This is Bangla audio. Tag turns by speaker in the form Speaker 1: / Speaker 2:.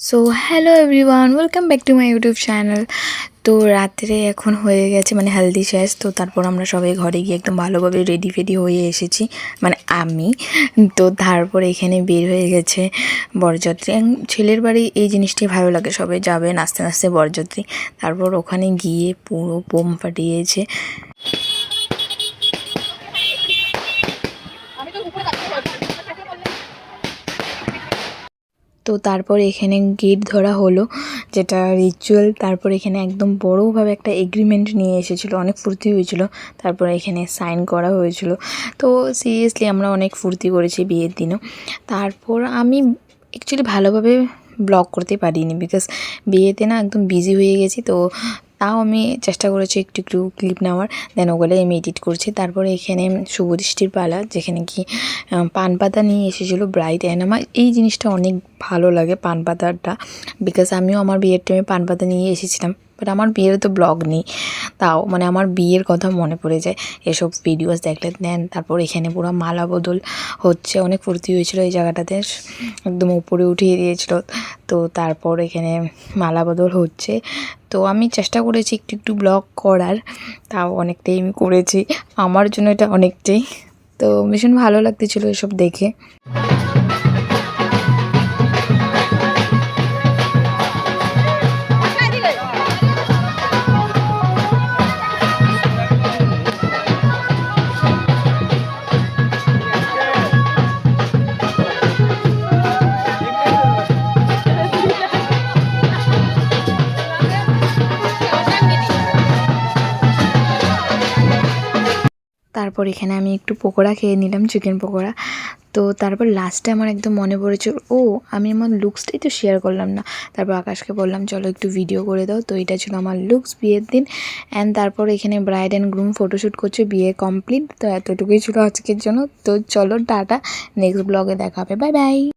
Speaker 1: So hello everyone, welcome back to my YouTube channel. তো রাত্রে এখন হয়ে গেছে মানে হলদি শেষ। তো তারপর আমরা সবাই ঘরে গিয়ে একদম ভালোভাবে রেডি ফেডি হয়ে এসেছি, মানে আমি। তো তারপর এখানে বের হয়ে গেছে বরযাত্রী। ছেলের বাড়ি এই জিনিসটি ভালো লাগে, সবাই যাবে নাচতে নাচতে বরযাত্রী। তারপর ওখানে গিয়ে পুরো বোম ফাটিয়েছে। তো তারপর এখানে গেট ধরা হলো, যেটা রিচুয়াল। তারপর এখানে একদম বড়োভাবে একটা এগ্রিমেন্ট নিয়ে এসেছিলো, অনেক ফুর্তি হয়েছিল। তারপর এখানে সাইন করা হয়েছিল। তো সিরিয়াসলি আমরা অনেক ফুর্তি করেছি বিয়ের দিনও। তারপর আমি অ্যাকচুয়ালি ভালোভাবে ব্লগ করতে পারিনি, বিকজ বিয়েতে না একদম বিজি হয়ে গেছি। তো তাও আমি চেষ্টা করেছি একটু একটু ক্লিপ নেওয়ার, দেন ওগুলোই আমি এডিট করছি। তারপরে এখানে শুভদৃষ্টির পালা, যেখানে কি পান পাতা নিয়ে এসেছিলো ব্রাইড। অ্যান্ড আমার এই জিনিসটা অনেক ভালো লাগে, পান পাতাটা, বিকজ আমিও আমার বিয়ের টাইমে পান পাতা নিয়ে এসেছিলাম। বাট আমার বিয়ের তো ব্লগ নেই, তাও মানে আমার বিয়ের কথা মনে পড়ে যায় এসব ভিডিওস দেখলে। দেন তারপর এখানে পুরো মালা বদল হচ্ছে, অনেক ফুর্তি হয়েছিল এই জায়গাটাতে, একদম উপরে উঠিয়ে দিয়েছিল। তো তারপর এখানে মালা বদল হচ্ছে। তো আমি চেষ্টা করেছি একটু একটু ব্লগ করার, তাও অনেকটাই আমি করেছি। আমার জন্য এটা অনেকটাই, তো ভীষণ ভালো লাগতেছিল এসব দেখে। তারপর এখানে আমি একটু পকোড়া খেয়ে নিলাম, চিকেন পকোড়া। তো তারপর লাস্টে আমার একদম মনে পড়েছে, ও আমি আমার লুকসটাই তো শেয়ার করলাম না। তারপর আকাশকে বললাম চলো একটু ভিডিও করে দাও। তো এটা ছিল আমার লুকস বিয়ের দিন। অ্যান্ড তারপর এখানে ব্রাইড অ্যান্ড গ্রুম ফটোশ্যুট করছে, বিয়ে কমপ্লিট। তো এতটুকুই ছিল আজকের জন্য। তো চলো টাটা, নেক্সট ব্লগে দেখা হবে, বাই বাই।